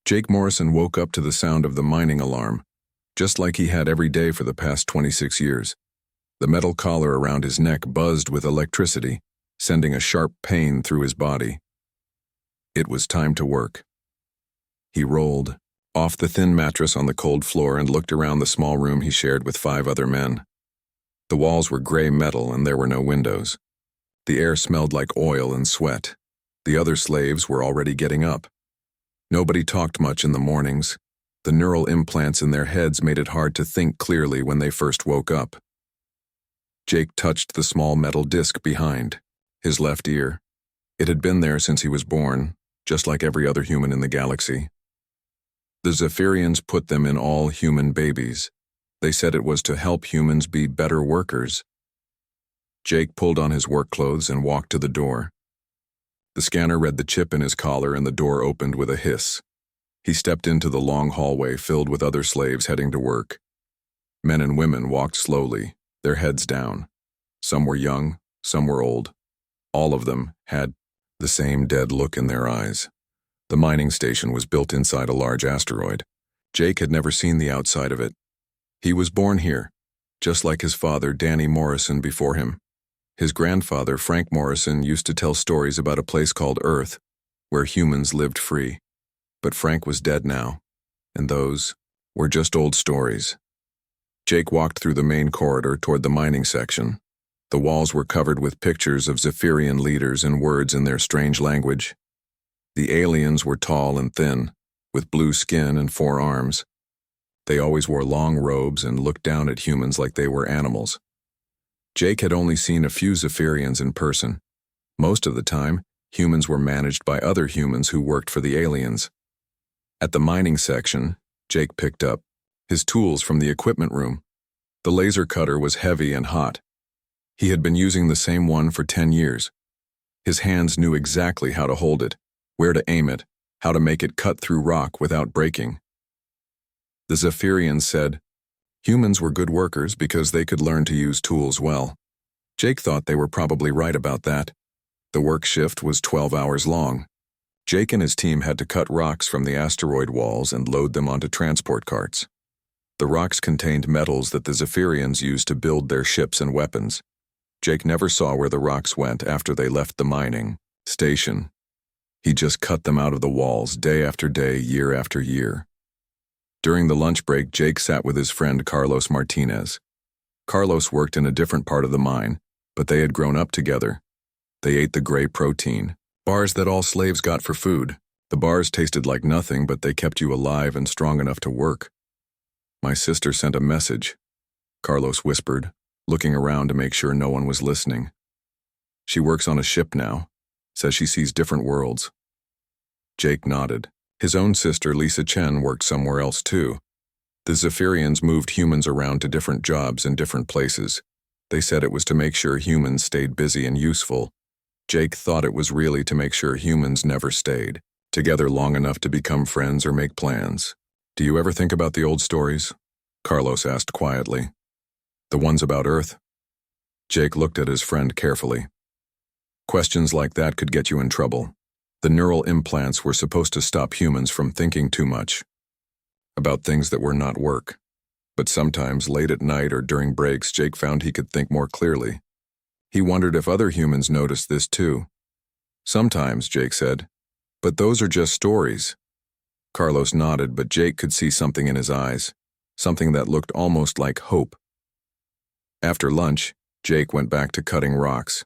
Jake Morrison woke up to the sound of the mining alarm, just like he had every day for the past 26 years. The metal collar around his neck buzzed with electricity, sending a sharp pain through his body. It was time to work. He rolled off the thin mattress on the cold floor and looked around the small room he shared with 5 other men. The walls were gray metal and there were no windows. The air smelled like oil and sweat. The other slaves were already getting up. Nobody talked much in the mornings. The neural implants in their heads made it hard to think clearly when they first woke up. Jake touched the small metal disc behind his left ear. It had been there since he was born, just like every other human in the galaxy. The Zephyrians put them in all human babies. They said it was to help humans be better workers. Jake pulled on his work clothes and walked to the door. The scanner read the chip in his collar and the door opened with a hiss. He stepped into the long hallway filled with other slaves heading to work. Men and women walked slowly, their heads down. Some were young, some were old. All of them had the same dead look in their eyes. The mining station was built inside a large asteroid. Jake had never seen the outside of it. He was born here, just like his father, Danny Morrison, before him. His grandfather, Frank Morrison, used to tell stories about a place called Earth, where humans lived free. But Frank was dead now, and those were just old stories. Jake walked through the main corridor toward the mining section. The walls were covered with pictures of Zephyrian leaders and words in their strange language. The aliens were tall and thin, with blue skin and 4 arms. They always wore long robes and looked down at humans like they were animals. Jake had only seen a few Zephyrians in person. Most of the time, humans were managed by other humans who worked for the aliens. At the mining section, Jake picked up his tools from the equipment room. The laser cutter was heavy and hot. He had been using the same one for 10 years. His hands knew exactly how to hold it, where to aim it, how to make it cut through rock without breaking. The Zephyrians said, humans were good workers because they could learn to use tools well. Jake thought they were probably right about that. The work shift was 12 hours long. Jake and his team had to cut rocks from the asteroid walls and load them onto transport carts. The rocks contained metals that the Zephyrians used to build their ships and weapons. Jake never saw where the rocks went after they left the mining station. He just cut them out of the walls day after day, year after year. During the lunch break, Jake sat with his friend Carlos Martinez. Carlos worked in a different part of the mine, but they had grown up together. They ate the gray protein bars that all slaves got for food. The bars tasted like nothing, but they kept you alive and strong enough to work. My sister sent a message, Carlos whispered, looking around to make sure no one was listening. She works on a ship now, says she sees different worlds. Jake nodded. His own sister, Lisa Chen, worked somewhere else too. The Zephyrians moved humans around to different jobs in different places. They said it was to make sure humans stayed busy and useful. Jake thought it was really to make sure humans never stayed together long enough to become friends or make plans. Do you ever think about the old stories? Carlos asked quietly. The ones about Earth? Jake looked at his friend carefully. Questions like that could get you in trouble. The neural implants were supposed to stop humans from thinking too much about things that were not work. But sometimes, late at night or during breaks, Jake found he could think more clearly. He wondered if other humans noticed this too. Sometimes, Jake said, but those are just stories. Carlos nodded, but Jake could see something in his eyes, something that looked almost like hope. After lunch, Jake went back to cutting rocks.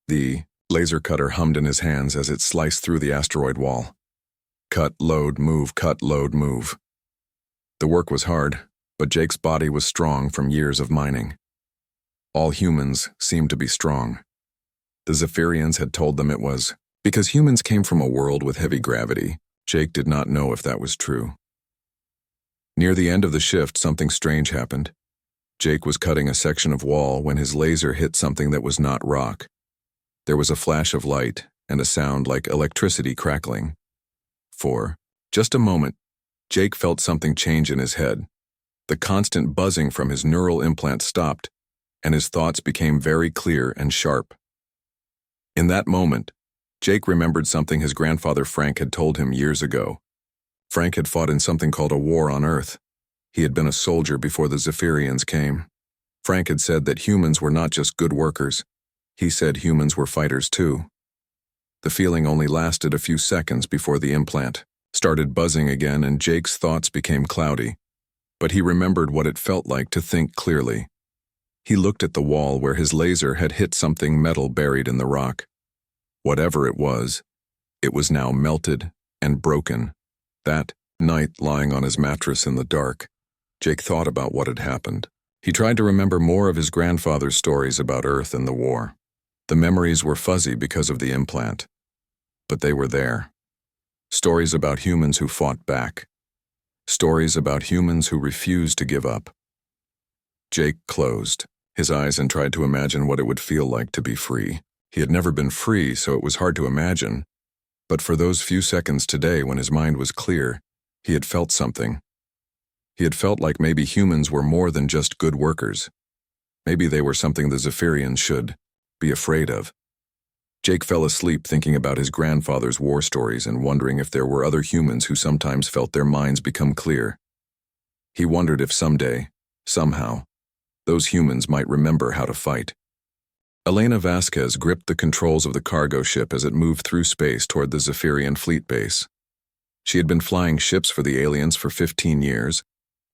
The laser cutter hummed in his hands as it sliced through the asteroid wall. Cut, load, move, cut, load, move. The work was hard, but Jake's body was strong from years of mining. All humans seemed to be strong. The Zephyrians had told them it was because humans came from a world with heavy gravity. Jake did not know if that was true. Near the end of the shift, something strange happened. Jake was cutting a section of wall when his laser hit something that was not rock. There was a flash of light and a sound like electricity crackling. For just a moment, Jake felt something change in his head. The constant buzzing from his neural implant stopped, and his thoughts became very clear and sharp. In that moment, Jake remembered something his grandfather Frank had told him years ago. Frank had fought in something called a war on Earth. He had been a soldier before the Zephyrians came. Frank had said that humans were not just good workers. He said humans were fighters too. The feeling only lasted a few seconds before the implant started buzzing again and Jake's thoughts became cloudy. But he remembered what it felt like to think clearly. He looked at the wall where his laser had hit something metal buried in the rock. Whatever it was now melted and broken. That night, lying on his mattress in the dark, Jake thought about what had happened. He tried to remember more of his grandfather's stories about Earth and the war. The memories were fuzzy because of the implant, but they were there. Stories about humans who fought back. Stories about humans who refused to give up. Jake closed his eyes and tried to imagine what it would feel like to be free. He had never been free, so it was hard to imagine. But for those few seconds today when his mind was clear, he had felt something. He had felt like maybe humans were more than just good workers. Maybe they were something the Zephyrians should be afraid of. Jake fell asleep thinking about his grandfather's war stories and wondering if there were other humans who sometimes felt their minds become clear. He wondered if someday, somehow, those humans might remember how to fight. Elena Vasquez gripped the controls of the cargo ship as it moved through space toward the Zephyrian fleet base. She had been flying ships for the aliens for 15 years,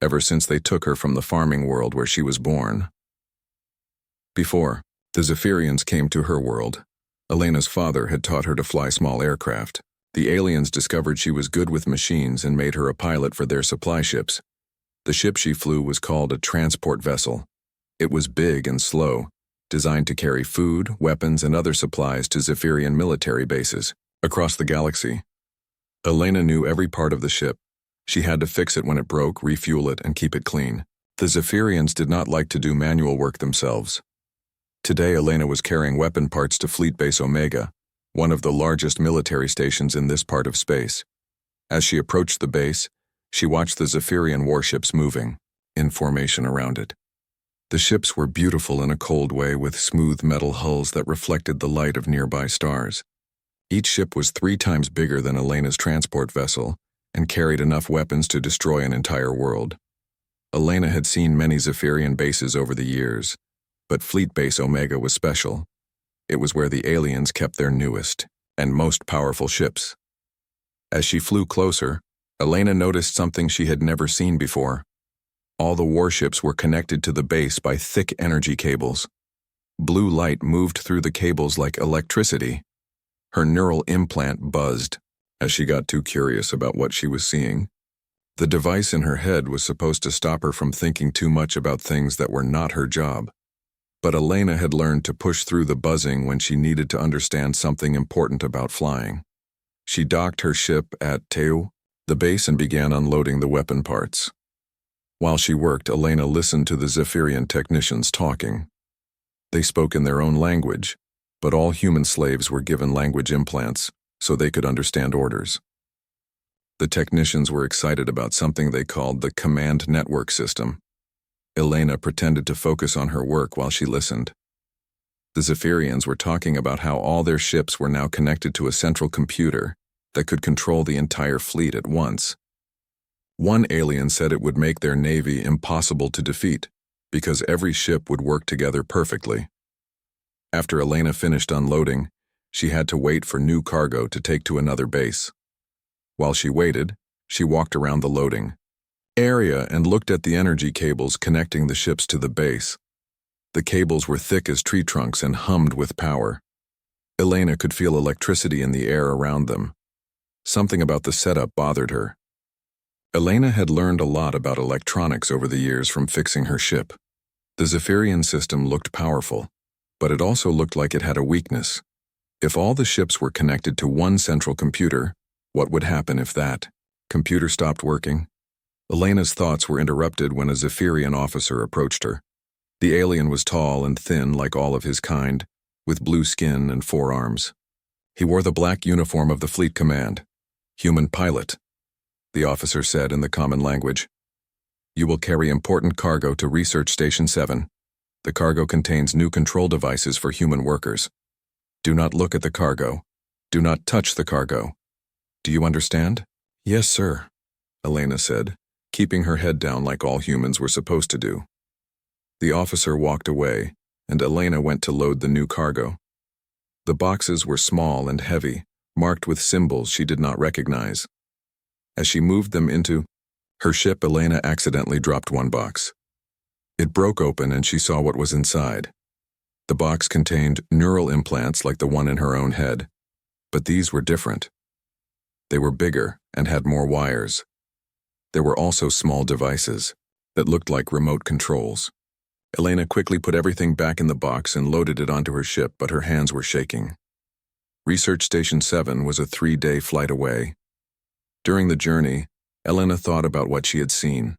ever since they took her from the farming world where she was born. Before the Zephyrians came to her world, Elena's father had taught her to fly small aircraft. The aliens discovered she was good with machines and made her a pilot for their supply ships. The ship she flew was called a transport vessel. It was big and slow, designed to carry food, weapons, and other supplies to Zephyrian military bases across the galaxy. Elena knew every part of the ship. She had to fix it when it broke, refuel it, and keep it clean. The Zephyrians did not like to do manual work themselves. Today, Elena was carrying weapon parts to Fleet Base Omega, one of the largest military stations in this part of space. As she approached the base, she watched the Zephyrian warships moving, in formation around it. The ships were beautiful in a cold way with smooth metal hulls that reflected the light of nearby stars. Each ship was 3 times bigger than Elena's transport vessel and carried enough weapons to destroy an entire world. Elena had seen many Zephyrian bases over the years, but Fleet Base Omega was special. It was where the aliens kept their newest and most powerful ships. As she flew closer, Elena noticed something she had never seen before. All the warships were connected to the base by thick energy cables. Blue light moved through the cables like electricity. Her neural implant buzzed as she got too curious about what she was seeing. The device in her head was supposed to stop her from thinking too much about things that were not her job. But Elena had learned to push through the buzzing when she needed to understand something important about flying. She docked her ship at Teu, the base, and began unloading the weapon parts. While she worked, Elena listened to the Zephyrian technicians talking. They spoke in their own language, but all human slaves were given language implants so they could understand orders. The technicians were excited about something they called the command network system. Elena pretended to focus on her work while she listened. The Zephyrians were talking about how all their ships were now connected to a central computer that could control the entire fleet at once. One alien said it would make their navy impossible to defeat because every ship would work together perfectly. After Elena finished unloading, she had to wait for new cargo to take to another base. While she waited, she walked around the loading area and looked at the energy cables connecting the ships to the base. The cables were thick as tree trunks and hummed with power. Elena could feel electricity in the air around them. Something about the setup bothered her. Elena had learned a lot about electronics over the years from fixing her ship. The Zephyrian system looked powerful, but it also looked like it had a weakness. If all the ships were connected to one central computer, what would happen if that computer stopped working? Elena's thoughts were interrupted when a Zephyrian officer approached her. The alien was tall and thin like all of his kind, with blue skin and 4 arms. He wore the black uniform of the Fleet Command. "Human pilot," the officer said in the common language. "You will carry important cargo to Research Station 7. The cargo contains new control devices for human workers. Do not look at the cargo. Do not touch the cargo. Do you understand?" "Yes, sir," Elena said, keeping her head down like all humans were supposed to do. The officer walked away, and Elena went to load the new cargo. The boxes were small and heavy, marked with symbols she did not recognize. As she moved them into her ship, Elena accidentally dropped one box. It broke open and she saw what was inside. The box contained neural implants like the one in her own head, but these were different. They were bigger and had more wires. There were also small devices that looked like remote controls. Elena quickly put everything back in the box and loaded it onto her ship, but her hands were shaking. Research Station 7 was a 3-day flight away. During the journey, Elena thought about what she had seen.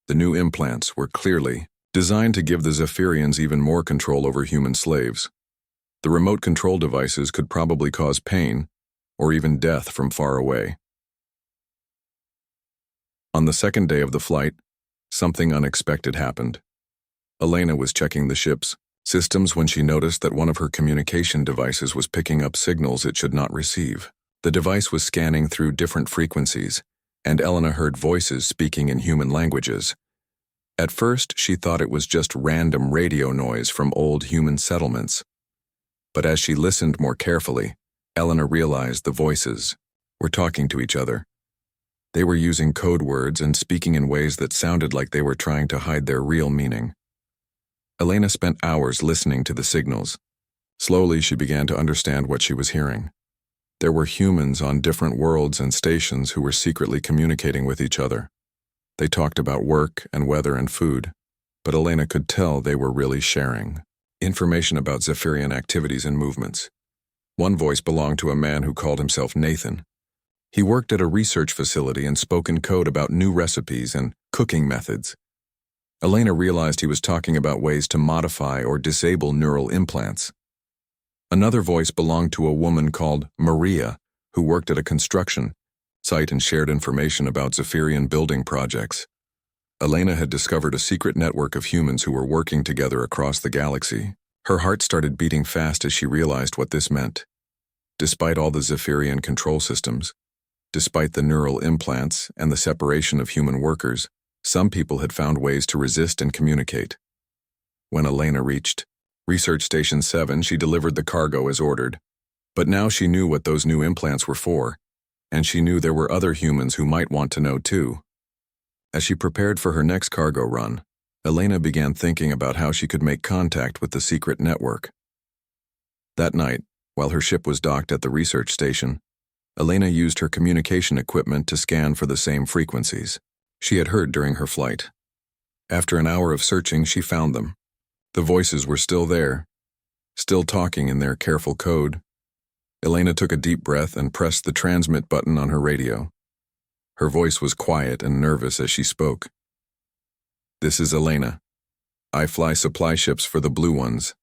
The new implants were clearly designed to give the Zephyrians even more control over human slaves. The remote control devices could probably cause pain or even death from far away. On the second day of the flight, something unexpected happened. Elena was checking the ship's systems when she noticed that one of her communication devices was picking up signals it should not receive. The device was scanning through different frequencies, and Elena heard voices speaking in human languages. At first, she thought it was just random radio noise from old human settlements. But as she listened more carefully, Elena realized the voices were talking to each other. They were using code words and speaking in ways that sounded like they were trying to hide their real meaning. Elena spent hours listening to the signals. Slowly, she began to understand what she was hearing. There were humans on different worlds and stations who were secretly communicating with each other. They talked about work and weather and food, but Elena could tell they were really sharing information about Zephyrian activities and movements. One voice belonged to a man who called himself Nathan. He worked at a research facility and spoke in code about new recipes and cooking methods. Elena realized he was talking about ways to modify or disable neural implants. Another voice belonged to a woman called Maria, who worked at a construction site and shared information about Zephyrian building projects. Elena had discovered a secret network of humans who were working together across the galaxy. Her heart started beating fast as she realized what this meant. Despite all the Zephyrian control systems, despite the neural implants and the separation of human workers, some people had found ways to resist and communicate. When Elena reached Research Station 7, she delivered the cargo as ordered. But now she knew what those new implants were for, and she knew there were other humans who might want to know too. As she prepared for her next cargo run, Elena began thinking about how she could make contact with the secret network. That night, while her ship was docked at the research station, Elena used her communication equipment to scan for the same frequencies she had heard during her flight. After an hour of searching, she found them. The voices were still there, still talking in their careful code. Elena took a deep breath and pressed the transmit button on her radio. Her voice was quiet and nervous as she spoke. "This is Elena. I fly supply ships for the Blue Ones.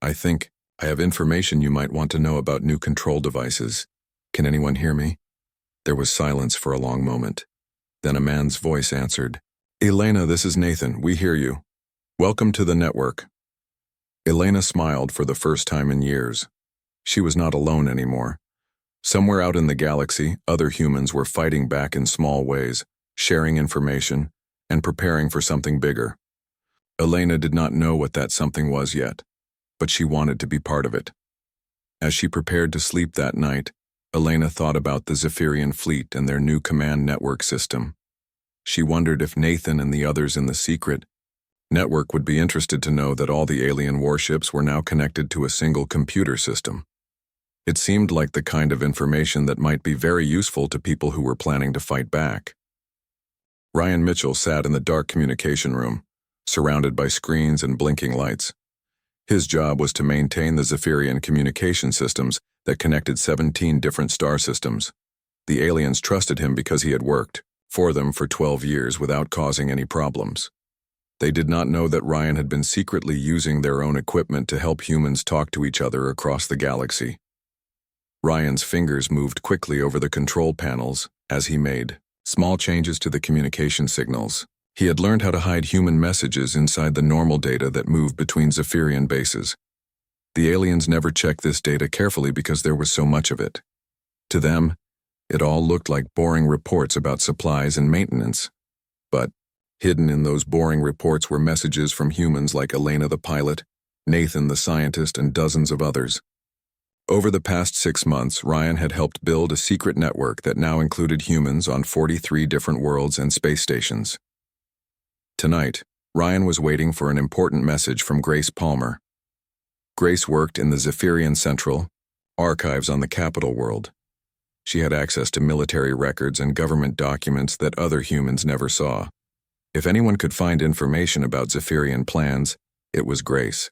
I think I have information you might want to know about new control devices. Can anyone hear me?" There was silence for a long moment. Then a man's voice answered, "Elena, this is Nathan. We hear you. Welcome to the network." Elena smiled for the first time in years. She was not alone anymore. Somewhere out in the galaxy, other humans were fighting back in small ways, sharing information, and preparing for something bigger. Elena did not know what that something was yet, but she wanted to be part of it. As she prepared to sleep that night, Elena thought about the Zephyrian fleet and their new command network system. She wondered if Nathan and the others in the secret network would be interested to know that all the alien warships were now connected to a single computer system. It seemed like the kind of information that might be very useful to people who were planning to fight back. Ryan Mitchell sat in the dark communication room, surrounded by screens and blinking lights. His job was to maintain the Zephyrian communication systems that connected 17 different star systems. The aliens trusted him because he had worked for them for 12 years without causing any problems. They did not know that Ryan had been secretly using their own equipment to help humans talk to each other across the galaxy. Ryan's fingers moved quickly over the control panels as he made small changes to the communication signals. He had learned how to hide human messages inside the normal data that moved between Zephyrian bases. The aliens never checked this data carefully because there was so much of it. To them, It all looked like boring reports about supplies and maintenance. But hidden in those boring reports were messages from humans like Elena the pilot, Nathan the scientist, and dozens of others. Over the past 6 months, Ryan had helped build a secret network that now included humans on 43 different worlds and space stations. Tonight, Ryan was waiting for an important message from Grace Palmer. Grace worked in the Zephyrian Central Archives on the Capital World. She had access to military records and government documents that other humans never saw. If anyone could find information about Zephyrian plans, it was Grace.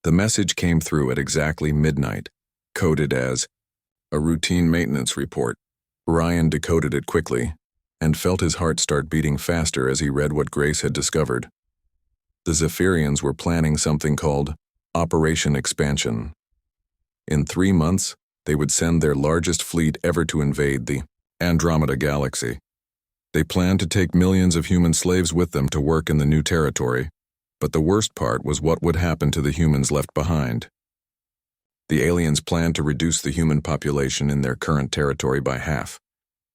The message came through at exactly midnight, coded as a routine maintenance report. Ryan decoded it quickly and felt his heart start beating faster as he read what Grace had discovered. The Zephyrians were planning something called Operation Expansion. In 3 months, they would send their largest fleet ever to invade the Andromeda Galaxy. They planned to take millions of human slaves with them to work in the new territory, but the worst part was what would happen to the humans left behind. The aliens planned to reduce the human population in their current territory by half.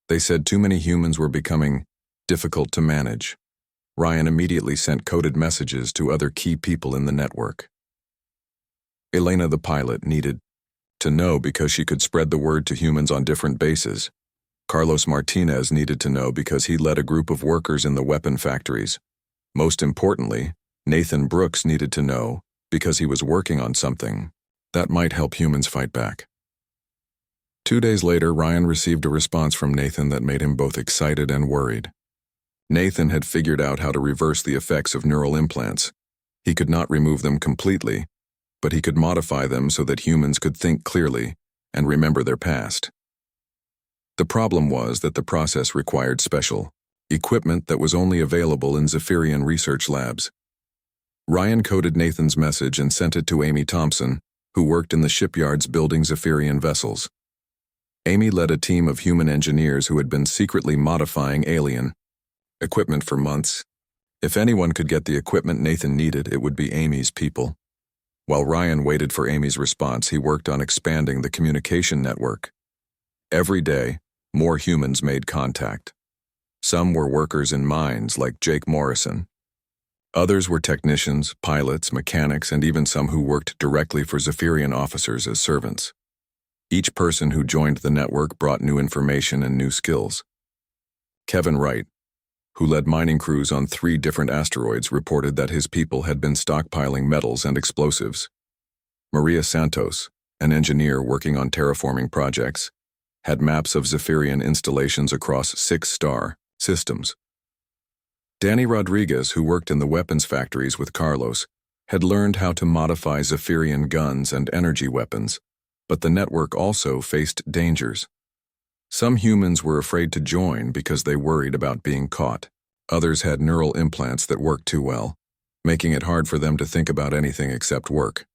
They said too many humans were becoming difficult to manage. Ryan immediately sent coded messages to other key people in the network. Elena the pilot needed to know because she could spread the word to humans on different bases. Carlos Martinez needed to know because he led a group of workers in the weapon factories. Most importantly, Nathan Brooks needed to know because he was working on something that might help humans fight back. 2 days later, Ryan received a response from Nathan that made him both excited and worried. Nathan had figured out how to reverse the effects of neural implants. He could not remove them completely, but he could modify them so that humans could think clearly and remember their past. The problem was that the process required special equipment that was only available in Zephyrian research labs. Ryan coded Nathan's message and sent it to Amy Thompson, who worked in the shipyards building Zephyrian vessels. Amy led a team of human engineers who had been secretly modifying alien equipment for months. If anyone could get the equipment Nathan needed, it would be Amy's people. While Ryan waited for Amy's response, he worked on expanding the communication network. Every day, more humans made contact. Some were workers in mines like Jake Morrison. Others were technicians, pilots, mechanics, and even some who worked directly for Zephyrian officers as servants. Each person who joined the network brought new information and new skills. Kevin Wright, who led mining crews on 3 different asteroids, reported that his people had been stockpiling metals and explosives. Maria Santos, an engineer working on terraforming projects, had maps of Zephyrian installations across 6-star systems. Danny Rodriguez, who worked in the weapons factories with Carlos, had learned how to modify Zephyrian guns and energy weapons, but the network also faced dangers. Some humans were afraid to join because they worried about being caught. Others had neural implants that worked too well, making it hard for them to think about anything except work.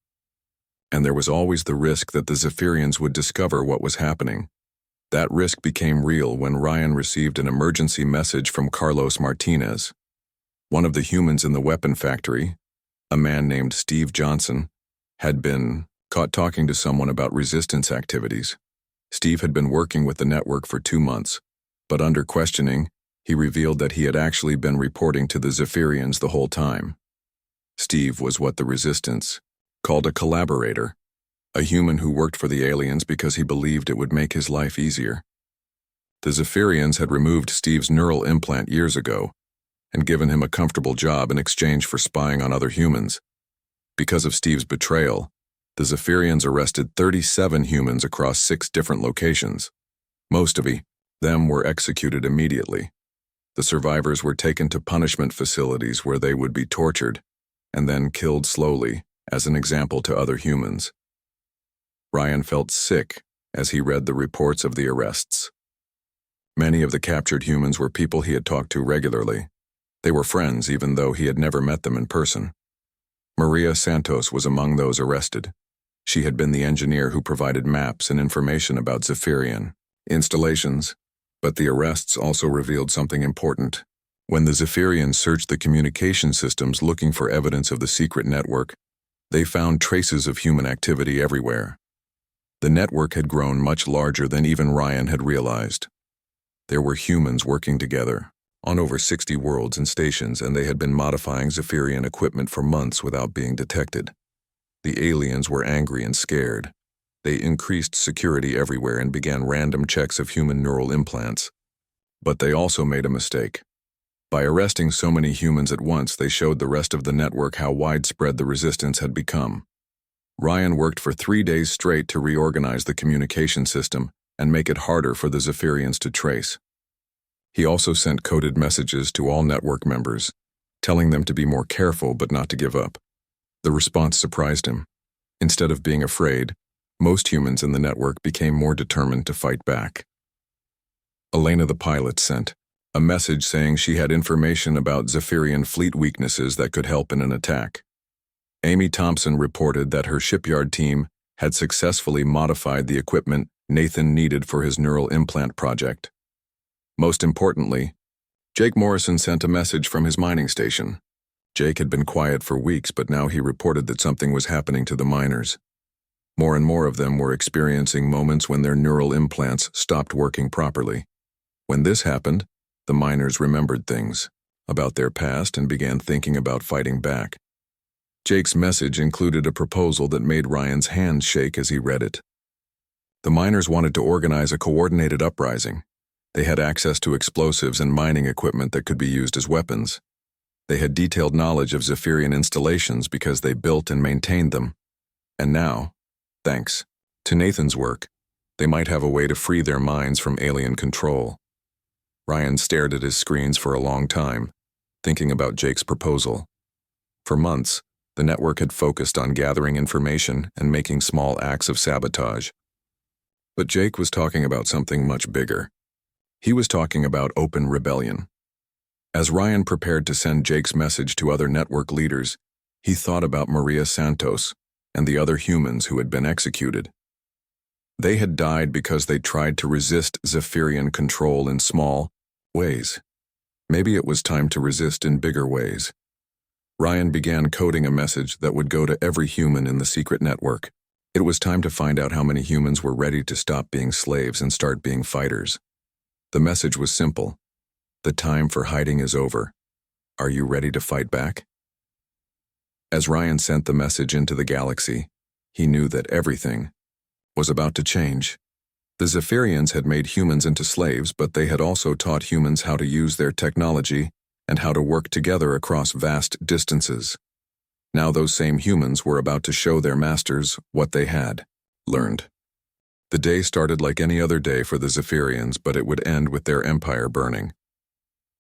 And there was always the risk that the Zephyrians would discover what was happening. That risk became real when Ryan received an emergency message from Carlos Martinez. One of the humans in the weapon factory, a man named Steve Johnson, had been caught talking to someone about resistance activities. Steve had been working with the network for 2 months, but under questioning, he revealed that he had actually been reporting to the Zephyrians the whole time. Steve was what the Resistance called a collaborator, a human who worked for the aliens because he believed it would make his life easier. The Zephyrians had removed Steve's neural implant years ago and given him a comfortable job in exchange for spying on other humans. Because of Steve's betrayal, the Zephyrians arrested 37 humans across 6 different locations. Most of them were executed immediately. The survivors were taken to punishment facilities where they would be tortured and then killed slowly as an example to other humans. Ryan felt sick as he read the reports of the arrests. Many of the captured humans were people he had talked to regularly. They were friends even though he had never met them in person. Maria Santos was among those arrested. She had been the engineer who provided maps and information about Zephyrian installations, but the arrests also revealed something important. When the Zephyrians searched the communication systems looking for evidence of the secret network, they found traces of human activity everywhere. The network had grown much larger than even Ryan had realized. There were humans working together on over 60 worlds and stations, and they had been modifying Zephyrian equipment for months without being detected. The aliens were angry and scared. They increased security everywhere and began random checks of human neural implants. But they also made a mistake. By arresting so many humans at once, they showed the rest of the network how widespread the resistance had become. Ryan worked for 3 days straight to reorganize the communication system and make it harder for the Zephyrians to trace. He also sent coded messages to all network members, telling them to be more careful but not to give up. The response surprised him. Instead of being afraid, most humans in the network became more determined to fight back. Elena the pilot sent a message saying she had information about Zephyrian fleet weaknesses that could help in an attack. Amy Thompson reported that her shipyard team had successfully modified the equipment Nathan needed for his neural implant project. Most importantly, Jake Morrison sent a message from his mining station. Jake had been quiet for weeks, but now he reported that something was happening to the miners. More and more of them were experiencing moments when their neural implants stopped working properly. When this happened, the miners remembered things about their past and began thinking about fighting back. Jake's message included a proposal that made Ryan's hands shake as he read it. The miners wanted to organize a coordinated uprising. They had access to explosives and mining equipment that could be used as weapons. They had detailed knowledge of Zephyrian installations because they built and maintained them. And now, thanks to Nathan's work, they might have a way to free their minds from alien control. Ryan stared at his screens for a long time, thinking about Jake's proposal. For months, the network had focused on gathering information and making small acts of sabotage. But Jake was talking about something much bigger. He was talking about open rebellion. As Ryan prepared to send Jake's message to other network leaders, he thought about Maria Santos and the other humans who had been executed. They had died because they tried to resist Zephyrian control in small ways. Maybe it was time to resist in bigger ways. Ryan began coding a message that would go to every human in the secret network. It was time to find out how many humans were ready to stop being slaves and start being fighters. The message was simple. The time for hiding is over. Are you ready to fight back? As Ryan sent the message into the galaxy, he knew that everything was about to change. The Zephyrians had made humans into slaves, but they had also taught humans how to use their technology and how to work together across vast distances. Now those same humans were about to show their masters what they had learned. The day started like any other day for the Zephyrians, but it would end with their empire burning.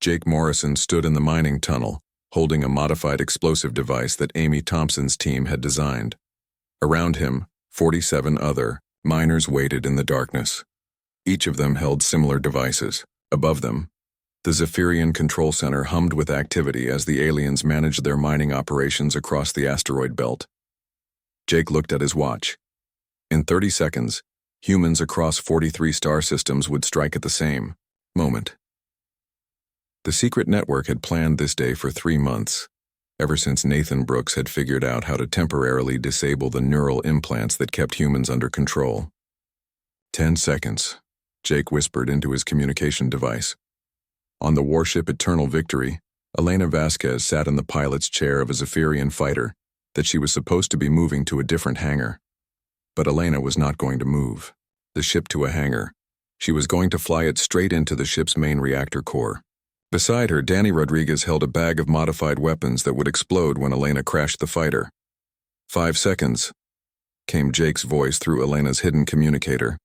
Jake Morrison stood in the mining tunnel, holding a modified explosive device that Amy Thompson's team had designed. Around him, 47 other miners waited in the darkness. Each of them held similar devices. Above them, the Zephyrian control center hummed with activity as the aliens managed their mining operations across the asteroid belt. Jake looked at his watch. In 30 seconds, humans across 43 star systems would strike at the same moment. The secret network had planned this day for 3 months, ever since Nathan Brooks had figured out how to temporarily disable the neural implants that kept humans under control. 10 seconds, Jake whispered into his communication device. On the warship Eternal Victory, Elena Vasquez sat in the pilot's chair of a Zephyrian fighter that she was supposed to be moving to a different hangar. But Elena was not going to move the ship to a hangar. She was going to fly it straight into the ship's main reactor core. Beside her, Danny Rodriguez held a bag of modified weapons that would explode when Elena crashed the fighter. 5 seconds, came Jake's voice through Elena's hidden communicator.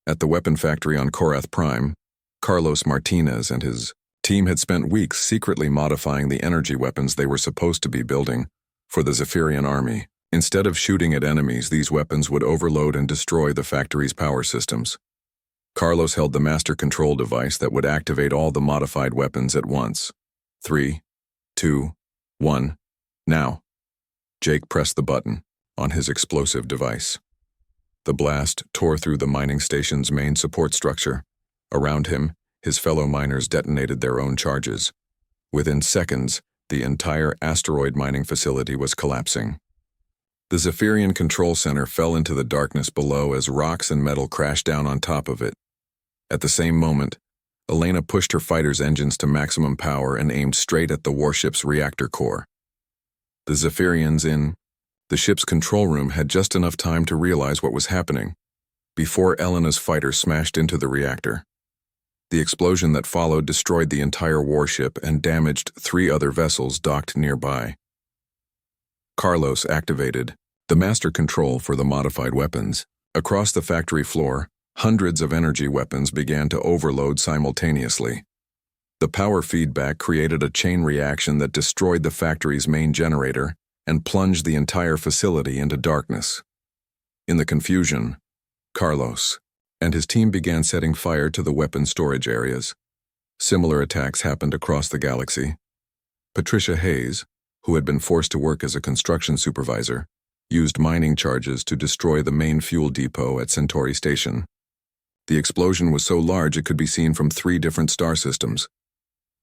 At the weapon factory on Korath Prime, Carlos Martinez and his team had spent weeks secretly modifying the energy weapons they were supposed to be building for the Zephyrian army. Instead of shooting at enemies, these weapons would overload and destroy the factory's power systems. Carlos held the master control device that would activate all the modified weapons at once. 3, 2, 1, now. Jake pressed the button on his explosive device. The blast tore through the mining station's main support structure. Around him, his fellow miners detonated their own charges. Within seconds, the entire asteroid mining facility was collapsing. The Zephyrian control center fell into the darkness below as rocks and metal crashed down on top of it. At the same moment, Elena pushed her fighter's engines to maximum power and aimed straight at the warship's reactor core. The Zephyrians in the ship's control room had just enough time to realize what was happening before Elena's fighter smashed into the reactor. The explosion that followed destroyed the entire warship and damaged 3 other vessels docked nearby. Carlos activated the master control for the modified weapons. Across the factory floor, hundreds of energy weapons began to overload simultaneously. The power feedback created a chain reaction that destroyed the factory's main generator and plunged the entire facility into darkness. In the confusion, Carlos and his team began setting fire to the weapon storage areas. Similar attacks happened across the galaxy. Patricia Hayes, who had been forced to work as a construction supervisor, used mining charges to destroy the main fuel depot at Centauri Station. The explosion was so large it could be seen from 3 different star systems.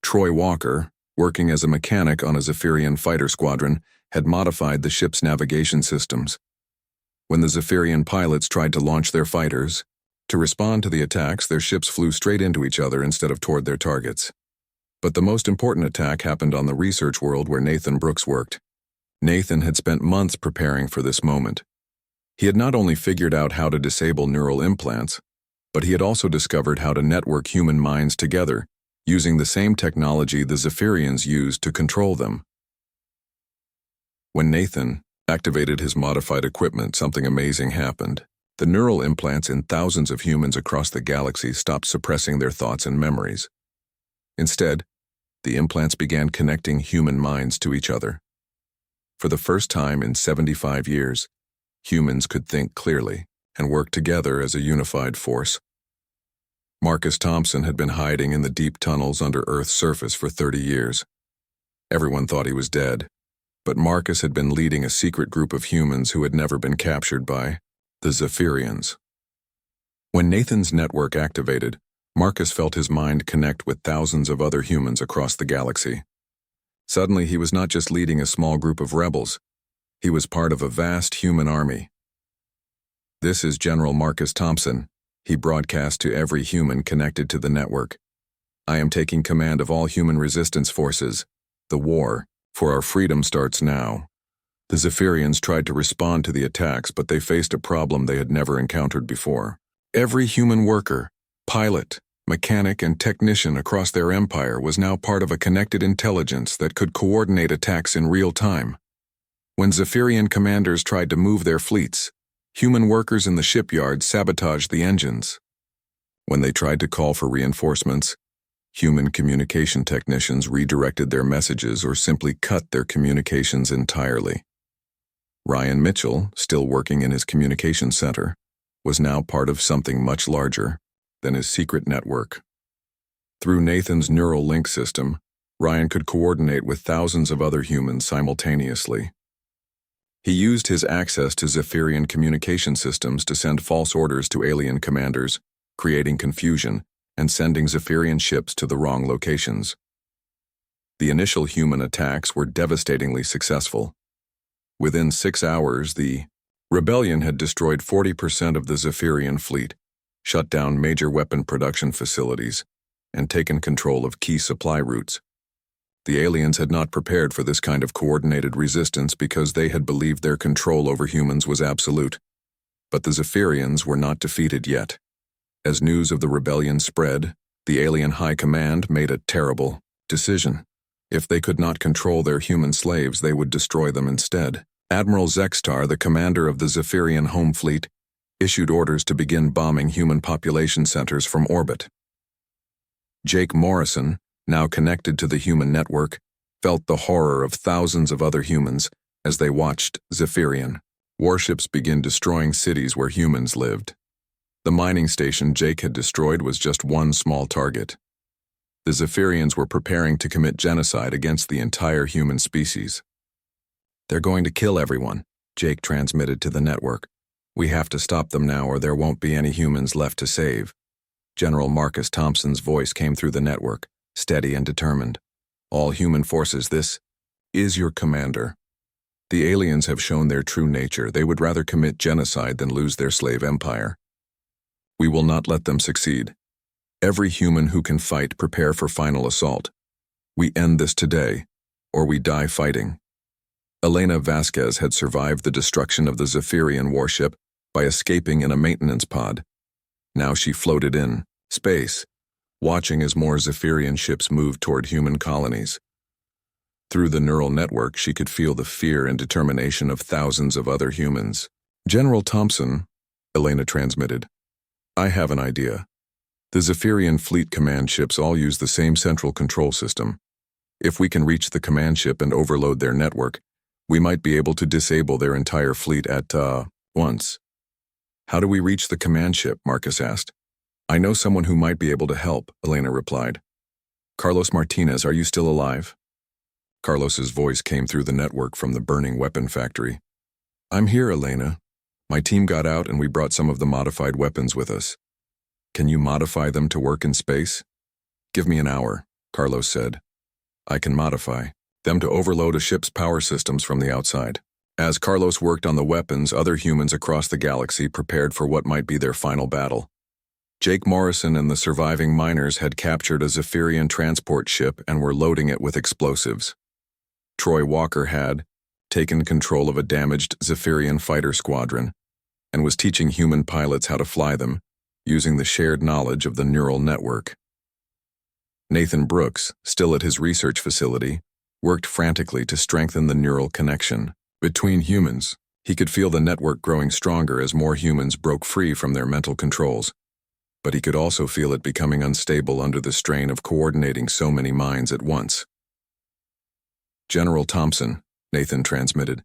Troy Walker, working as a mechanic on a Zephyrian fighter squadron, had modified the ship's navigation systems. When the Zephyrian pilots tried to launch their fighters, to respond to the attacks, their ships flew straight into each other instead of toward their targets. But the most important attack happened on the research world where Nathan Brooks worked. Nathan had spent months preparing for this moment. He had not only figured out how to disable neural implants, but he had also discovered how to network human minds together, using the same technology the Zephyrians used to control them. When Nathan activated his modified equipment, something amazing happened. The neural implants in thousands of humans across the galaxy stopped suppressing their thoughts and memories. Instead, the implants began connecting human minds to each other. For the first time in 75 years, humans could think clearly and work together as a unified force. Marcus Thompson had been hiding in the deep tunnels under Earth's surface for 30 years. Everyone thought he was dead, but Marcus had been leading a secret group of humans who had never been captured by the Zephyrians. When Nathan's network activated, Marcus felt his mind connect with thousands of other humans across the galaxy. Suddenly, he was not just leading a small group of rebels. He was part of a vast human army. "This is General Marcus Thompson," he broadcast to every human connected to the network. "I am taking command of all human resistance forces. The war for our freedom starts now." The Zephyrians tried to respond to the attacks, but they faced a problem they had never encountered before. Every human worker, pilot, mechanic, and technician across their empire was now part of a connected intelligence that could coordinate attacks in real time. When Zephyrian commanders tried to move their fleets, human workers in the shipyard sabotaged the engines. When they tried to call for reinforcements, human communication technicians redirected their messages or simply cut their communications entirely. Ryan Mitchell, still working in his communication center, was now part of something much larger than his secret network. Through Nathan's neural link system, Ryan could coordinate with thousands of other humans simultaneously. He used his access to Zephyrian communication systems to send false orders to alien commanders, creating confusion and sending Zephyrian ships to the wrong locations. The initial human attacks were devastatingly successful. Within 6 hours, the rebellion had destroyed 40% of the Zephyrian fleet, shut down major weapon production facilities, and taken control of key supply routes. The aliens had not prepared for this kind of coordinated resistance because they had believed their control over humans was absolute. But the Zephyrians were not defeated yet. As news of the rebellion spread, the alien high command made a terrible decision. If they could not control their human slaves, they would destroy them instead. Admiral Zextar, the commander of the Zephyrian home fleet, issued orders to begin bombing human population centers from orbit. Jake Morrison, now connected to the human network, felt the horror of thousands of other humans as they watched Zephyrian warships begin destroying cities where humans lived. The mining station Jake had destroyed was just one small target. The Zephyrians were preparing to commit genocide against the entire human species. "They're going to kill everyone," Jake transmitted to the network. "We have to stop them now or there won't be any humans left to save." General Marcus Thompson's voice came through the network, steady and determined. "All human forces, this is your commander." The aliens have shown their true nature. They would rather commit genocide than lose their slave empire. We will not let them succeed. Every human who can fight, prepare for final assault. We end this today, or we die fighting. Elena Vasquez had survived the destruction of the Zephyrian warship by escaping in a maintenance pod. Now she floated in space, watching as more Zephyrian ships moved toward human colonies. Through the neural network, she could feel the fear and determination of thousands of other humans. General Thompson, Elena transmitted, I have an idea. The Zephyrian fleet command ships all use the same central control system. If we can reach the command ship and overload their network, we might be able to disable their entire fleet at, once. How do we reach the command ship? Marcus asked. I know someone who might be able to help, Elena replied. Carlos Martinez, are you still alive? Carlos's voice came through the network from the burning weapon factory. I'm here, Elena. My team got out and we brought some of the modified weapons with us. Can you modify them to work in space? Give me an hour, Carlos said. I can modify them to overload a ship's power systems from the outside. As Carlos worked on the weapons, other humans across the galaxy prepared for what might be their final battle. Jake Morrison and the surviving miners had captured a Zephyrian transport ship and were loading it with explosives. Troy Walker had taken control of a damaged Zephyrian fighter squadron and was teaching human pilots how to fly them, using the shared knowledge of the neural network. Nathan Brooks, still at his research facility, worked frantically to strengthen the neural connection between humans. He could feel the network growing stronger as more humans broke free from their mental controls, but he could also feel it becoming unstable under the strain of coordinating so many minds at once. General Thompson, Nathan transmitted,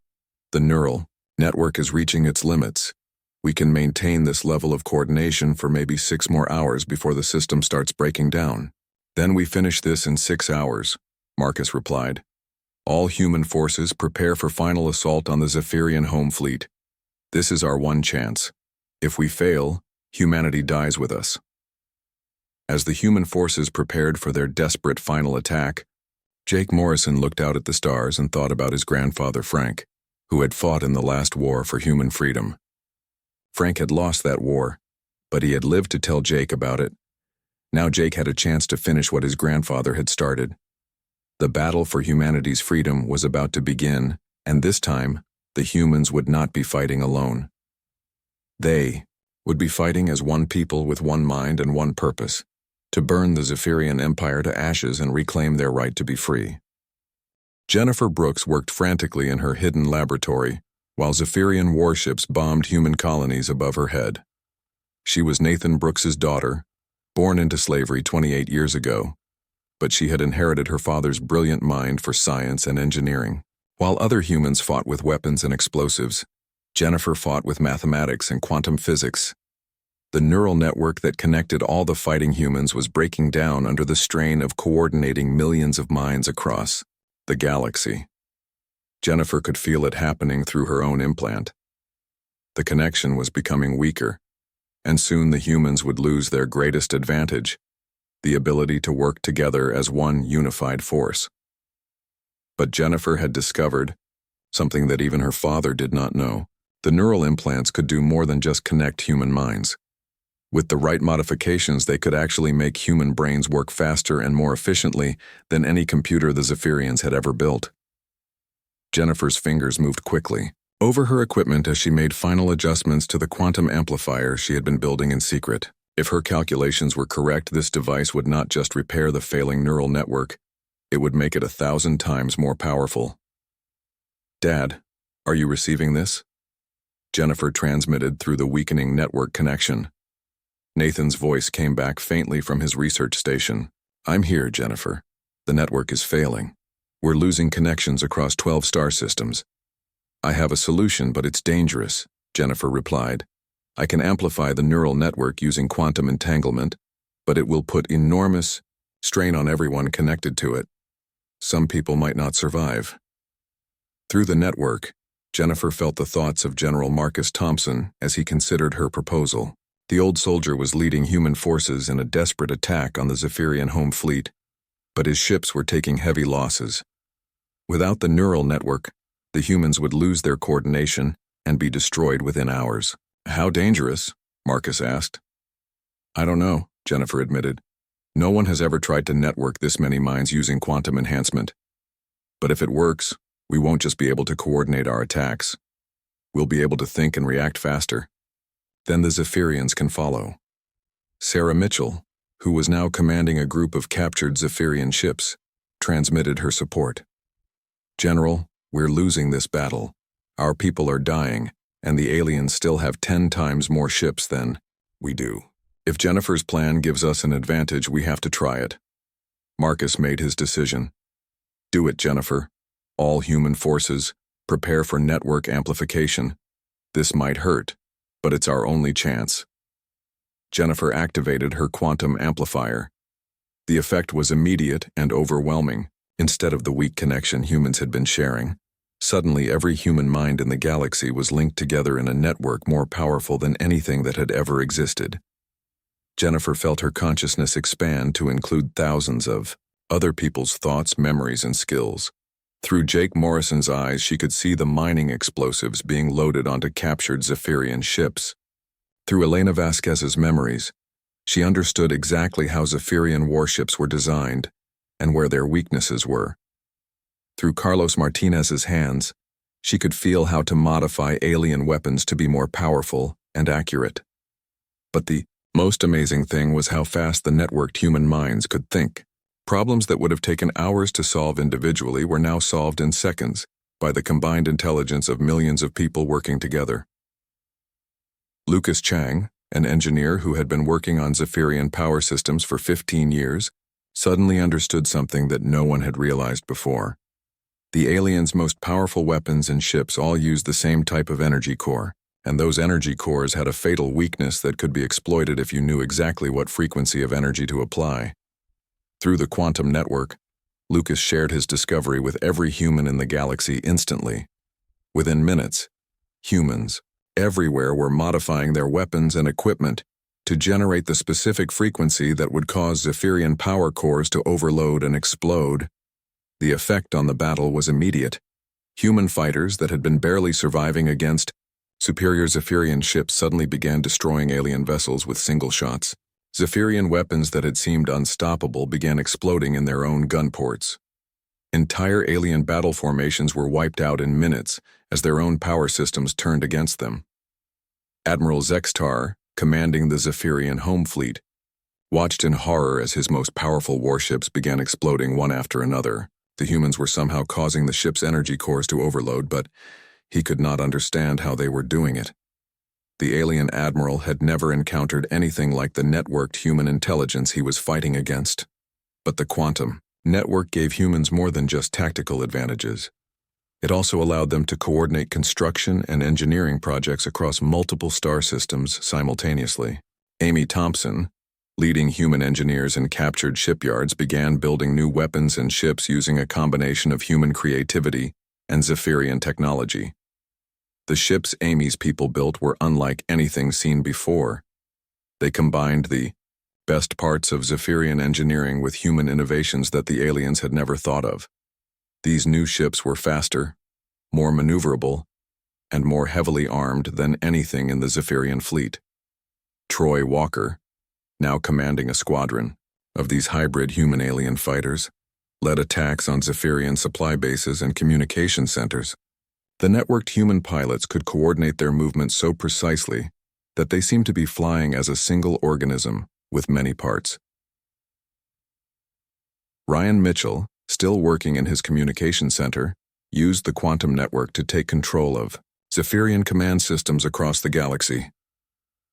the neural network is reaching its limits. We can maintain this level of coordination for maybe 6 more hours before the system starts breaking down. Then we finish this in 6 hours, Marcus replied. All human forces prepare for final assault on the Zephyrian home fleet. This is our one chance. If we fail, humanity dies with us. As the human forces prepared for their desperate final attack, Jake Morrison looked out at the stars and thought about his grandfather Frank, who had fought in the last war for human freedom. Frank had lost that war, but he had lived to tell Jake about it. Now Jake had a chance to finish what his grandfather had started. The battle for humanity's freedom was about to begin, and this time, the humans would not be fighting alone. They would be fighting as one people with one mind and one purpose, to burn the Zephyrian Empire to ashes and reclaim their right to be free. Jennifer Brooks worked frantically in her hidden laboratory, while Zephyrian warships bombed human colonies above her head. She was Nathan Brooks's daughter, born into slavery 28 years ago, but she had inherited her father's brilliant mind for science and engineering. While other humans fought with weapons and explosives, Jennifer fought with mathematics and quantum physics. The neural network that connected all the fighting humans was breaking down under the strain of coordinating millions of minds across the galaxy. Jennifer could feel it happening through her own implant. The connection was becoming weaker, and soon the humans would lose their greatest advantage, the ability to work together as one unified force. But Jennifer had discovered something that even her father did not know. The neural implants could do more than just connect human minds. With the right modifications, they could actually make human brains work faster and more efficiently than any computer the Zephyrians had ever built. Jennifer's fingers moved quickly over her equipment as she made final adjustments to the quantum amplifier she had been building in secret. If her calculations were correct, this device would not just repair the failing neural network, it would make it 1,000 times more powerful. Dad, are you receiving this? Jennifer transmitted through the weakening network connection. Nathan's voice came back faintly from his research station. I'm here, Jennifer. The network is failing. We're losing connections across 12 star systems. I have a solution, but it's dangerous, Jennifer replied. I can amplify the neural network using quantum entanglement, but it will put enormous strain on everyone connected to it. Some people might not survive. Through the network, Jennifer felt the thoughts of General Marcus Thompson as he considered her proposal. The old soldier was leading human forces in a desperate attack on the Zephyrian home fleet, but his ships were taking heavy losses. Without the neural network, the humans would lose their coordination and be destroyed within hours. How dangerous? Marcus asked. I don't know, Jennifer admitted. No one has ever tried to network this many minds using quantum enhancement. But if it works, we won't just be able to coordinate our attacks. We'll be able to think and react faster. Then the Zephyrians can follow. Sarah Mitchell, who was now commanding a group of captured Zephyrian ships, transmitted her support. General, we're losing this battle. Our people are dying, and the aliens still have 10 times more ships than we do. If Jennifer's plan gives us an advantage, we have to try it. Marcus made his decision. Do it, Jennifer. All human forces, prepare for network amplification. This might hurt, but it's our only chance. Jennifer activated her quantum amplifier. The effect was immediate and overwhelming. Instead of the weak connection humans had been sharing, suddenly every human mind in the galaxy was linked together in a network more powerful than anything that had ever existed. Jennifer felt her consciousness expand to include thousands of other people's thoughts, memories, and skills. Through Jake Morrison's eyes, she could see the mining explosives being loaded onto captured Zephyrian ships. Through Elena Vasquez's memories, she understood exactly how Zephyrian warships were designed and where their weaknesses were. Through Carlos Martinez's hands, she could feel how to modify alien weapons to be more powerful and accurate. But the most amazing thing was how fast the networked human minds could think. Problems that would have taken hours to solve individually were now solved in seconds by the combined intelligence of millions of people working together. Lucas Chang, an engineer who had been working on Zephyrian power systems for 15 years, suddenly understood something that no one had realized before. The aliens' most powerful weapons and ships all used the same type of energy core, and those energy cores had a fatal weakness that could be exploited if you knew exactly what frequency of energy to apply. Through the quantum network, Lucas shared his discovery with every human in the galaxy instantly. Within minutes, humans everywhere were modifying their weapons and equipment to generate the specific frequency that would cause Zephyrian power cores to overload and explode. The effect on the battle was immediate. Human fighters that had been barely surviving against superior Zephyrian ships suddenly began destroying alien vessels with single shots. Zephyrian weapons that had seemed unstoppable began exploding in their own gun ports. Entire alien battle formations were wiped out in minutes as their own power systems turned against them. Admiral Zextar, commanding the Zephyrian home fleet, watched in horror as his most powerful warships began exploding one after another. The humans were somehow causing the ship's energy cores to overload, but he could not understand how they were doing it. The alien admiral had never encountered anything like the networked human intelligence he was fighting against. But the quantum network gave humans more than just tactical advantages. It also allowed them to coordinate construction and engineering projects across multiple star systems simultaneously. Amy Thompson, leading human engineers in captured shipyards, began building new weapons and ships using a combination of human creativity and Zephyrian technology. The ships Amy's people built were unlike anything seen before. They combined the best parts of Zephyrian engineering with human innovations that the aliens had never thought of. These new ships were faster, more maneuverable, and more heavily armed than anything in the Zephyrian fleet. Troy Walker, now commanding a squadron of these hybrid human-alien fighters, led attacks on Zephyrian supply bases and communication centers. The networked human pilots could coordinate their movements so precisely that they seemed to be flying as a single organism with many parts. Ryan Mitchell, still working in his communication center, used the quantum network to take control of Zephyrian command systems across the galaxy.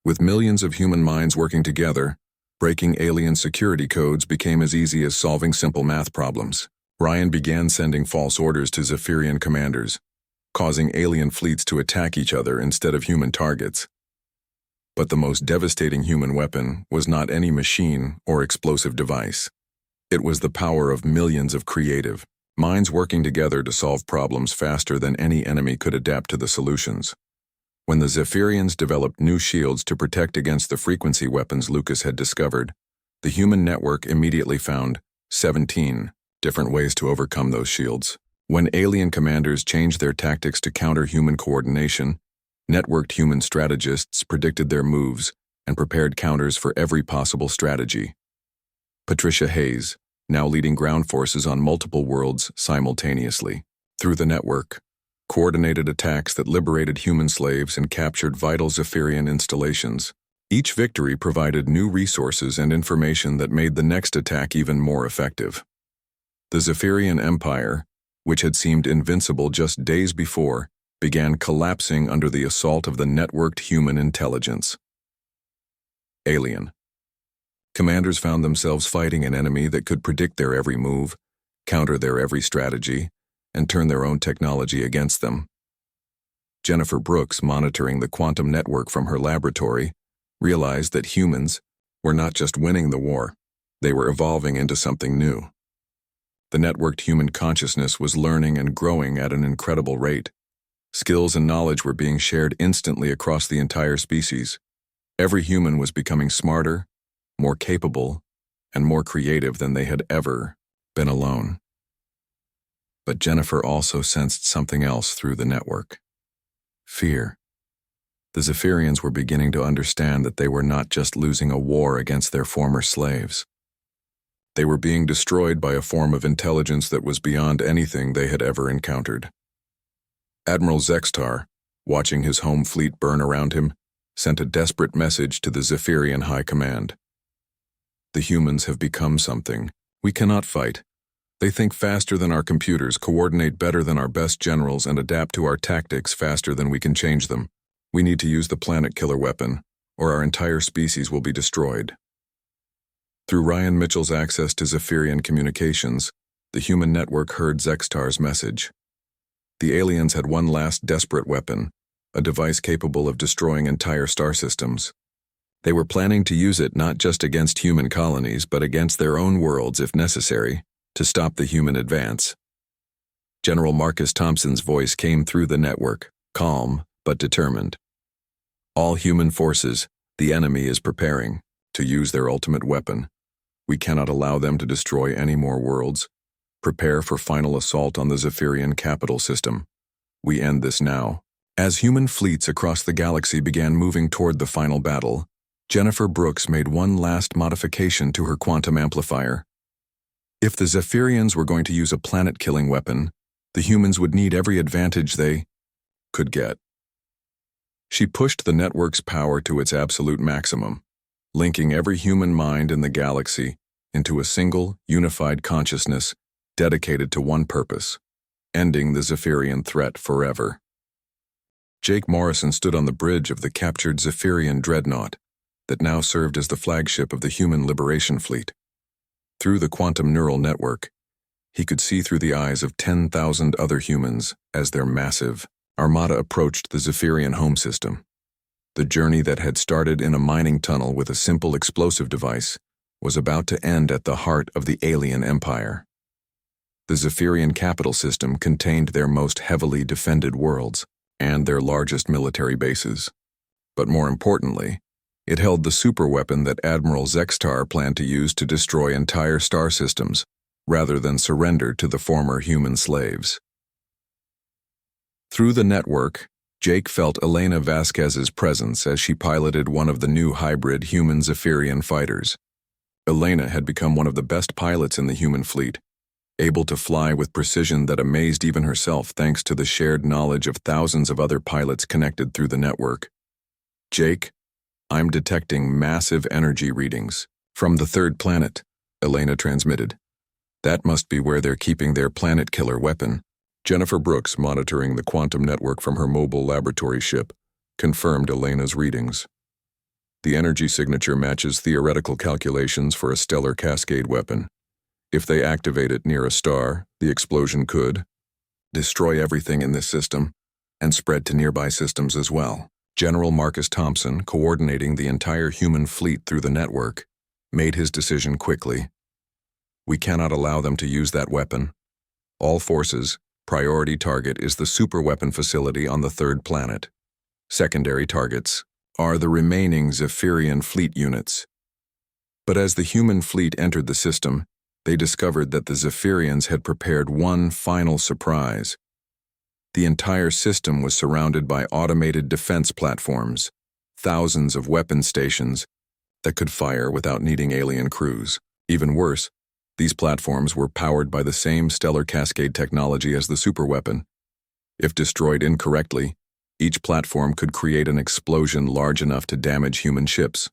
With millions of human minds working together, breaking alien security codes became as easy as solving simple math problems. Ryan began sending false orders to Zephyrian commanders, causing alien fleets to attack each other instead of human targets. But the most devastating human weapon was not any machine or explosive device. It was the power of millions of creative minds working together to solve problems faster than any enemy could adapt to the solutions. When the Zephyrians developed new shields to protect against the frequency weapons Lucas had discovered, the human network immediately found 17 different ways to overcome those shields. When alien commanders changed their tactics to counter human coordination, networked human strategists predicted their moves and prepared counters for every possible strategy. Patricia Hayes, now leading ground forces on multiple worlds simultaneously, through the network, coordinated attacks that liberated human slaves and captured vital Zephyrian installations. Each victory provided new resources and information that made the next attack even more effective. The Zephyrian Empire, which had seemed invincible just days before, began collapsing under the assault of the networked human intelligence. Alien. Commanders found themselves fighting an enemy that could predict their every move, counter their every strategy, and turn their own technology against them. Jennifer Brooks, monitoring the quantum network from her laboratory, realized that humans were not just winning the war, they were evolving into something new. The networked human consciousness was learning and growing at an incredible rate. Skills and knowledge were being shared instantly across the entire species. Every human was becoming smarter, more capable, and more creative than they had ever been alone. But Jennifer also sensed something else through the network. Fear. The Zephyrians were beginning to understand that they were not just losing a war against their former slaves. They were being destroyed by a form of intelligence that was beyond anything they had ever encountered. Admiral Zextar, watching his home fleet burn around him, sent a desperate message to the Zephyrian High Command. The humans have become something we cannot fight. They think faster than our computers, coordinate better than our best generals, and adapt to our tactics faster than we can change them. We need to use the planet killer weapon, or our entire species will be destroyed. Through Ryan Mitchell's access to Zephyrian communications, the human network heard Zextar's message. The aliens had one last desperate weapon, a device capable of destroying entire star systems. They were planning to use it not just against human colonies, but against their own worlds if necessary, to stop the human advance. General Marcus Thompson's voice came through the network, calm but determined. All human forces, the enemy is preparing to use their ultimate weapon. We cannot allow them to destroy any more worlds. Prepare for final assault on the Zephyrian capital system. We end this now. As human fleets across the galaxy began moving toward the final battle, Jennifer Brooks made one last modification to her quantum amplifier. If the Zephyrians were going to use a planet-killing weapon, the humans would need every advantage they could get. She pushed the network's power to its absolute maximum, linking every human mind in the galaxy into a single, unified consciousness dedicated to one purpose: ending the Zephyrian threat forever. Jake Morrison stood on the bridge of the captured Zephyrian dreadnought that now served as the flagship of the Human Liberation Fleet. Through the quantum neural network, he could see through the eyes of 10,000 other humans as their massive armada approached the Zephyrian home system. The journey that had started in a mining tunnel with a simple explosive device was about to end at the heart of the alien empire. The Zephyrian capital system contained their most heavily defended worlds and their largest military bases. But more importantly, it held the superweapon that Admiral Zextar planned to use to destroy entire star systems, rather than surrender to the former human slaves. Through the network, Jake felt Elena Vasquez's presence as she piloted one of the new hybrid human Zephyrian fighters. Elena had become one of the best pilots in the human fleet, able to fly with precision that amazed even herself thanks to the shared knowledge of thousands of other pilots connected through the network. "Jake, I'm detecting massive energy readings from the third planet," Elena transmitted. "That must be where they're keeping their planet killer weapon." Jennifer Brooks, monitoring the quantum network from her mobile laboratory ship, confirmed Elena's readings. The energy signature matches theoretical calculations for a stellar cascade weapon. If they activate it near a star, the explosion could destroy everything in this system and spread to nearby systems as well. General Marcus Thompson, coordinating the entire human fleet through the network, made his decision quickly. "We cannot allow them to use that weapon. All forces, priority target is the superweapon facility on the third planet. Secondary targets are the remaining Zephyrian fleet units." But as the human fleet entered the system, they discovered that the Zephyrians had prepared one final surprise. The entire system was surrounded by automated defense platforms, thousands of weapon stations that could fire without needing alien crews. Even worse, these platforms were powered by the same stellar cascade technology as the superweapon. If destroyed incorrectly, each platform could create an explosion large enough to damage human ships.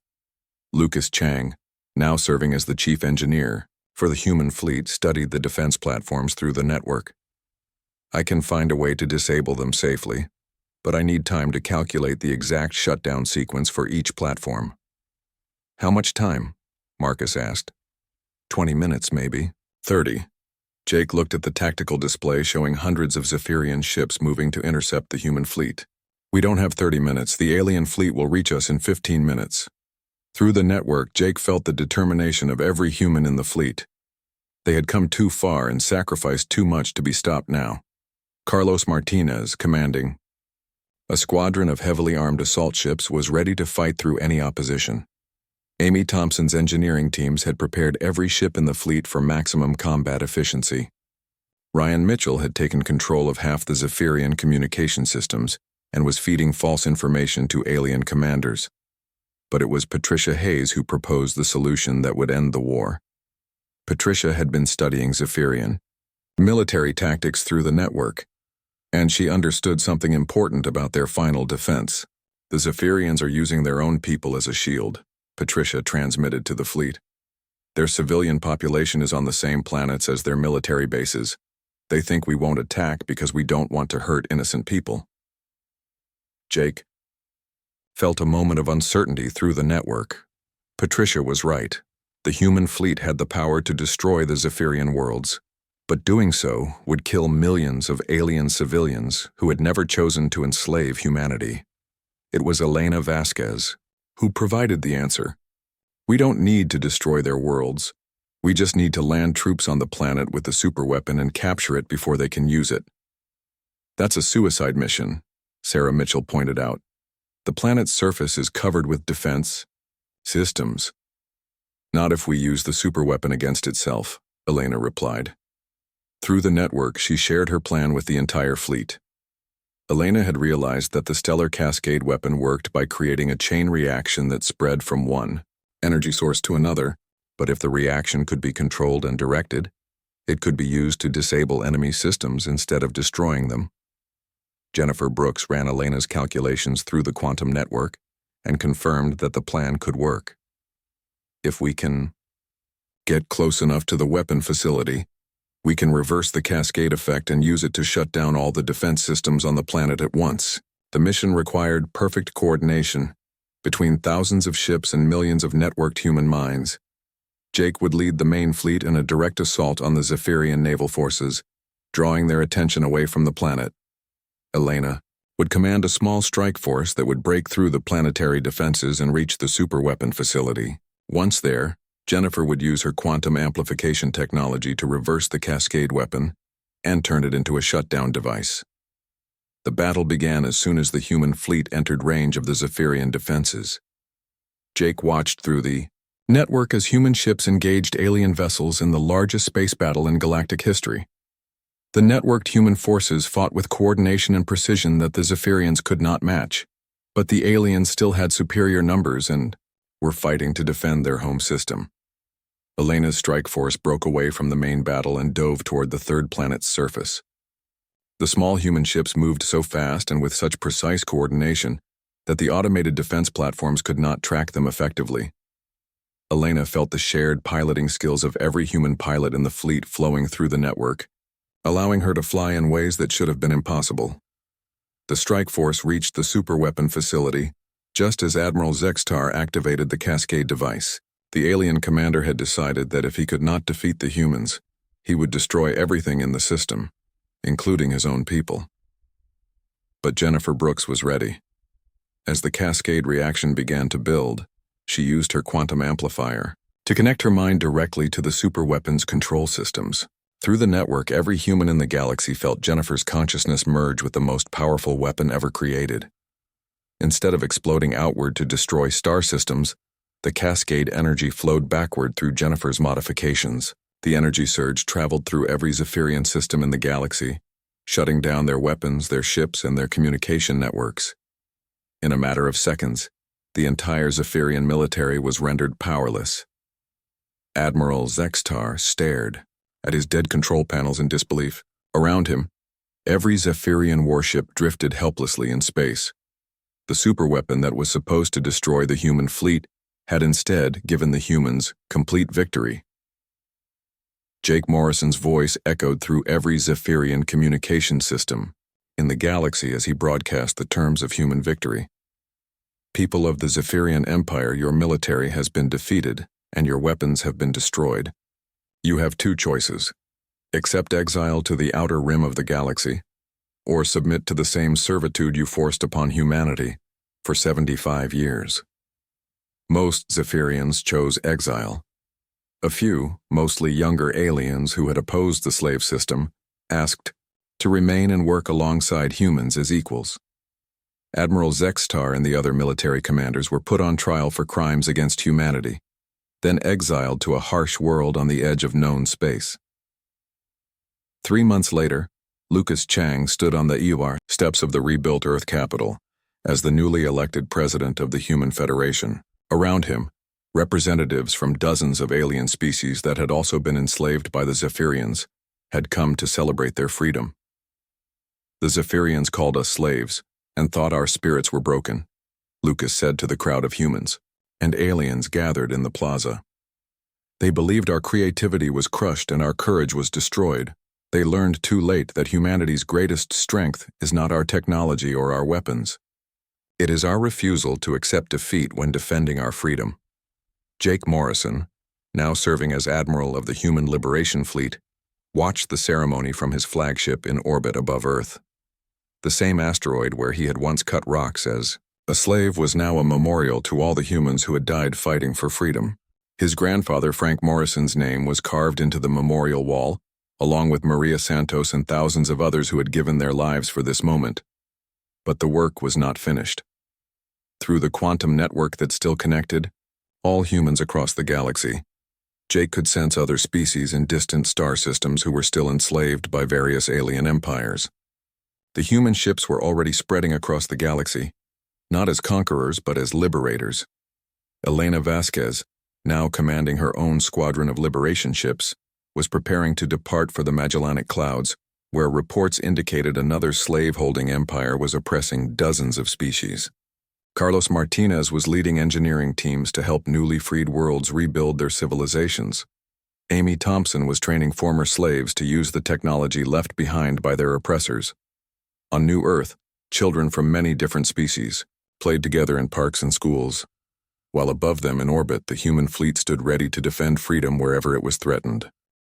Lucas Chang, now serving as the chief engineer for the human fleet, studied the defense platforms through the network. I can find a way to disable them safely, but I need time to calculate the exact shutdown sequence for each platform. How much time? Marcus asked. 20 minutes, maybe. 30. Jake looked at the tactical display showing hundreds of Zephyrian ships moving to intercept the human fleet. We don't have 30 minutes. The alien fleet will reach us in 15 minutes. Through the network, Jake felt the determination of every human in the fleet. They had come too far and sacrificed too much to be stopped now. Carlos Martinez, commanding a squadron of heavily armed assault ships, was ready to fight through any opposition. Amy Thompson's engineering teams had prepared every ship in the fleet for maximum combat efficiency. Ryan Mitchell had taken control of half the Zephyrian communication systems and was feeding false information to alien commanders. But it was Patricia Hayes who proposed the solution that would end the war. Patricia had been studying Zephyrian military tactics through the network, and she understood something important about their final defense. The Zephyrians are using their own people as a shield, Patricia transmitted to the fleet. Their civilian population is on the same planets as their military bases. They think we won't attack because we don't want to hurt innocent people. Jake felt a moment of uncertainty through the network. Patricia was right. The human fleet had the power to destroy the Zephyrian worlds, but doing so would kill millions of alien civilians who had never chosen to enslave humanity. It was Elena Vasquez who provided the answer. We don't need to destroy their worlds. We just need to land troops on the planet with the superweapon and capture it before they can use it. That's a suicide mission, Sarah Mitchell pointed out. The planet's surface is covered with defense systems. Not if we use the superweapon against itself, Elena replied. Through the network, she shared her plan with the entire fleet. Elena had realized that the stellar cascade weapon worked by creating a chain reaction that spread from one energy source to another, but if the reaction could be controlled and directed, it could be used to disable enemy systems instead of destroying them. Jennifer Brooks ran Elena's calculations through the quantum network and confirmed that the plan could work. If we can get close enough to the weapon facility, we can reverse the cascade effect and use it to shut down all the defense systems on the planet at once. The mission required perfect coordination between thousands of ships and millions of networked human minds. Jake would lead the main fleet in a direct assault on the Zephyrian naval forces, drawing their attention away from the planet. Elena would command a small strike force that would break through the planetary defenses and reach the superweapon facility. Once there, Jennifer would use her quantum amplification technology to reverse the cascade weapon and turn it into a shutdown device. The battle began as soon as the human fleet entered range of the Zephyrian defenses. Jake watched through the network as human ships engaged alien vessels in the largest space battle in galactic history. The networked human forces fought with coordination and precision that the Zephyrians could not match, but the aliens still had superior numbers and were fighting to defend their home system. Elena's strike force broke away from the main battle and dove toward the third planet's surface. The small human ships moved so fast and with such precise coordination that the automated defense platforms could not track them effectively. Elena felt the shared piloting skills of every human pilot in the fleet flowing through the network, allowing her to fly in ways that should have been impossible. The strike force reached the superweapon facility just as Admiral Zextar activated the cascade device. The alien commander had decided that if he could not defeat the humans, he would destroy everything in the system, including his own people. But Jennifer Brooks was ready. As the cascade reaction began to build, she used her quantum amplifier to connect her mind directly to the superweapon's control systems. Through the network, every human in the galaxy felt Jennifer's consciousness merge with the most powerful weapon ever created. Instead of exploding outward to destroy star systems, the cascade energy flowed backward through Jennifer's modifications. The energy surge traveled through every Zephyrian system in the galaxy, shutting down their weapons, their ships, and their communication networks. In a matter of seconds, the entire Zephyrian military was rendered powerless. Admiral Zextar stared at his dead control panels in disbelief. Around him, every Zephyrian warship drifted helplessly in space. The superweapon that was supposed to destroy the human fleet had instead given the humans complete victory. Jake Morrison's voice echoed through every Zephyrian communication system in the galaxy as he broadcast the terms of human victory. People of the Zephyrian Empire, your military has been defeated, and your weapons have been destroyed. You have two choices: accept exile to the outer rim of the galaxy, or submit to the same servitude you forced upon humanity for 75 years. Most Zephyrians chose exile. A few, mostly younger aliens who had opposed the slave system, asked to remain and work alongside humans as equals. Admiral Zextar and the other military commanders were put on trial for crimes against humanity, then exiled to a harsh world on the edge of known space. 3 months later, Lucas Chang stood on the Iwar steps of the rebuilt Earth capital as the newly elected president of the Human Federation. Around him, representatives from dozens of alien species that had also been enslaved by the Zephyrians had come to celebrate their freedom. The Zephyrians called us slaves and thought our spirits were broken, Lucas said to the crowd of humans and aliens gathered in the plaza. They believed our creativity was crushed and our courage was destroyed. They learned too late that humanity's greatest strength is not our technology or our weapons. It is our refusal to accept defeat when defending our freedom. Jake Morrison, now serving as Admiral of the Human Liberation Fleet, watched the ceremony from his flagship in orbit above Earth. The same asteroid where he had once cut rocks as a slave was now a memorial to all the humans who had died fighting for freedom. His grandfather, Frank Morrison's name, was carved into the memorial wall, along with Maria Santos and thousands of others who had given their lives for this moment. But the work was not finished. Through the quantum network that still connected all humans across the galaxy, Jake could sense other species in distant star systems who were still enslaved by various alien empires. The human ships were already spreading across the galaxy, not as conquerors but as liberators. Elena Vasquez, now commanding her own squadron of liberation ships, was preparing to depart for the Magellanic Clouds, where reports indicated another slave-holding empire was oppressing dozens of species. Carlos Martinez was leading engineering teams to help newly freed worlds rebuild their civilizations. Amy Thompson was training former slaves to use the technology left behind by their oppressors. On New Earth, children from many different species played together in parks and schools, while above them in orbit the human fleet stood ready to defend freedom wherever it was threatened.